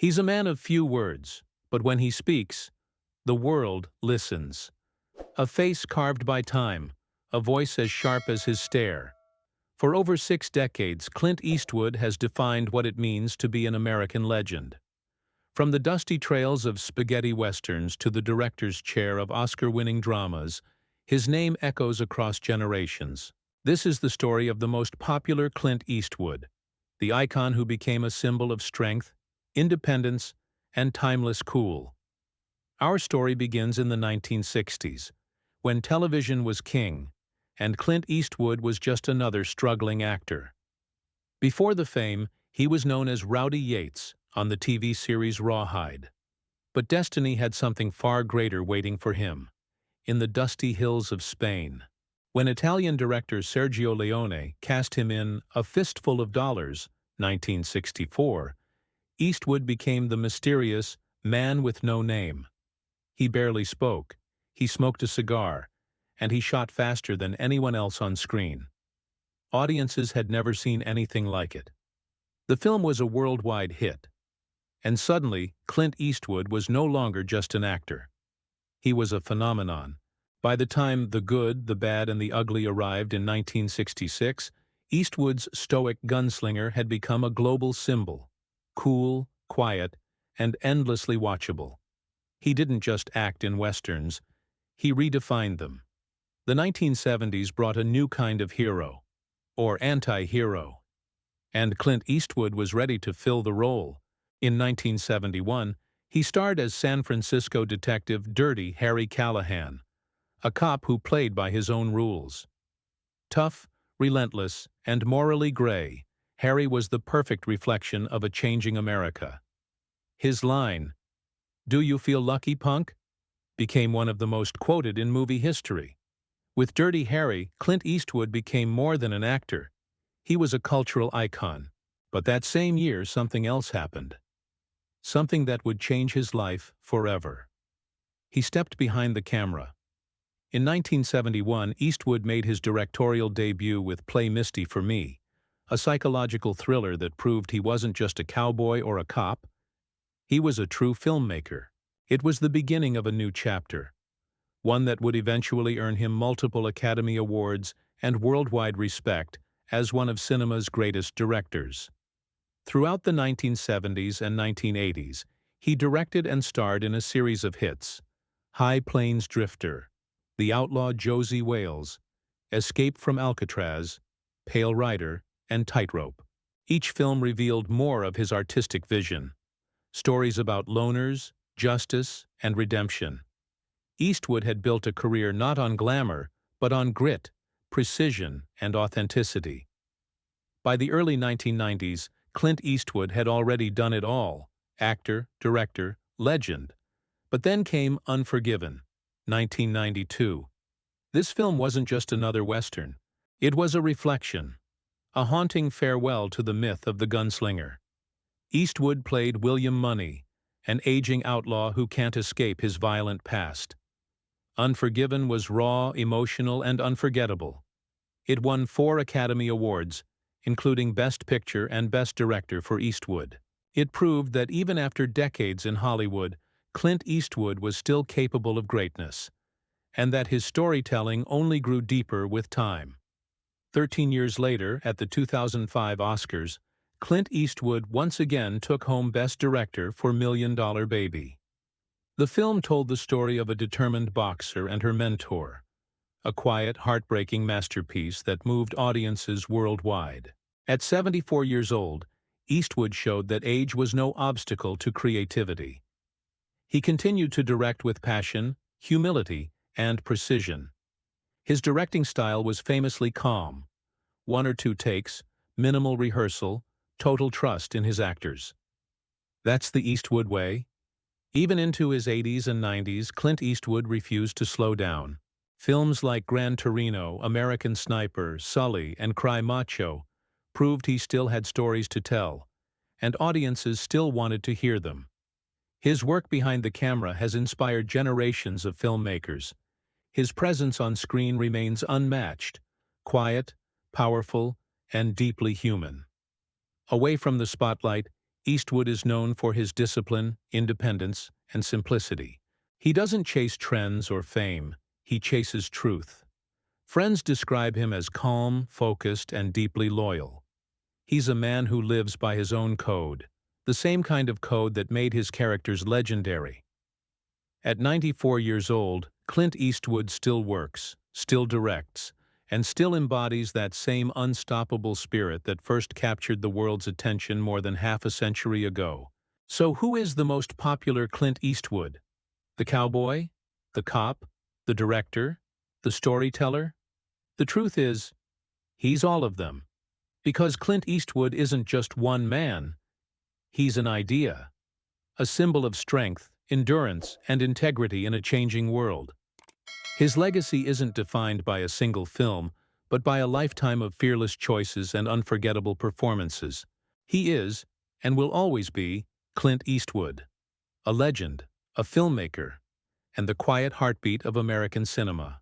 He's a man of few words, but when he speaks, the world listens. A face carved by time, a voice as sharp as his stare. For over 6 decades, Clint Eastwood has defined what it means to be an American legend. From the dusty trails of spaghetti westerns to the director's chair of Oscar-winning dramas, his name echoes across generations. This is the story of the most popular Clint Eastwood, the icon who became a symbol of strength, independence, and timeless cool. Our story begins in the 1960s, when television was king, and Clint Eastwood was just another struggling actor. Before the fame, he was known as Rowdy Yates on the TV series Rawhide. But destiny had something far greater waiting for him, in the dusty hills of Spain. When Italian director Sergio Leone cast him in A Fistful of Dollars, 1964, Eastwood became the mysterious man with no name. He barely spoke, he smoked a cigar, and he shot faster than anyone else on screen. Audiences had never seen anything like it. The film was a worldwide hit. And suddenly, Clint Eastwood was no longer just an actor. He was a phenomenon. By the time The Good, the Bad, and the Ugly arrived in 1966, Eastwood's stoic gunslinger had become a global symbol. Cool, quiet, and endlessly watchable. He didn't just act in westerns, he redefined them. The 1970s brought a new kind of hero, or anti-hero, and Clint Eastwood was ready to fill the role. In 1971, he starred as San Francisco detective Dirty Harry Callahan, a cop who played by his own rules. Tough, relentless, and morally gray, Harry was the perfect reflection of a changing America. His line, "Do you feel lucky, punk?" became one of the most quoted in movie history. With Dirty Harry, Clint Eastwood became more than an actor. He was a cultural icon. But that same year, something else happened. Something that would change his life forever. He stepped behind the camera. In 1971, Eastwood made his directorial debut with Play Misty for Me, a psychological thriller that proved he wasn't just a cowboy or a cop. He was a true filmmaker. It was the beginning of a new chapter, one that would eventually earn him multiple Academy Awards and worldwide respect as one of cinema's greatest directors. Throughout the 1970s and 1980s, he directed and starred in a series of hits: High Plains Drifter, The Outlaw Josie Wales, Escape from Alcatraz, Pale Rider, and Tightrope. Each film revealed more of his artistic vision. Stories about loners, justice, and redemption. Eastwood had built a career not on glamour, but on grit, precision, and authenticity. By the early 1990s, Clint Eastwood had already done it all: actor, director, legend. But then came Unforgiven, 1992. This film wasn't just another Western. It was a reflection, a haunting farewell to the myth of the gunslinger. Eastwood played William Money, an aging outlaw who can't escape his violent past. Unforgiven was raw, emotional, and unforgettable. It won 4 Academy Awards, including Best Picture and Best Director for Eastwood. It proved that even after decades in Hollywood, Clint Eastwood was still capable of greatness, and that his storytelling only grew deeper with time. 13 years later, at the 2005 Oscars, Clint Eastwood once again took home Best Director for $1 Million Baby. The film told the story of a determined boxer and her mentor, a quiet, heartbreaking masterpiece that moved audiences worldwide. At 74 years old, Eastwood showed that age was no obstacle to creativity. He continued to direct with passion, humility, and precision. His directing style was famously calm: 1 or 2 takes, minimal rehearsal, total trust in his actors. That's the Eastwood way. Even into his 80s and 90s, Clint Eastwood refused to slow down. Films like Gran Torino, American Sniper, Sully, and Cry Macho proved he still had stories to tell, and audiences still wanted to hear them. His work behind the camera has inspired generations of filmmakers. His presence on screen remains unmatched, quiet, powerful, and deeply human. Away from the spotlight, Eastwood is known for his discipline, independence, and simplicity. He doesn't chase trends or fame, he chases truth. Friends describe him as calm, focused, and deeply loyal. He's a man who lives by his own code, the same kind of code that made his characters legendary. At 94 years old, Clint Eastwood still works, still directs, and still embodies that same unstoppable spirit that first captured the world's attention more than half a century ago. So who is the most popular Clint Eastwood? The cowboy? The cop? The director? The storyteller? The truth is, he's all of them. Because Clint Eastwood isn't just one man, he's an idea, a symbol of strength, endurance, and integrity in a changing world. His legacy isn't defined by a single film, but by a lifetime of fearless choices and unforgettable performances. He is, and will always be, Clint Eastwood, a legend, a filmmaker, and the quiet heartbeat of American cinema.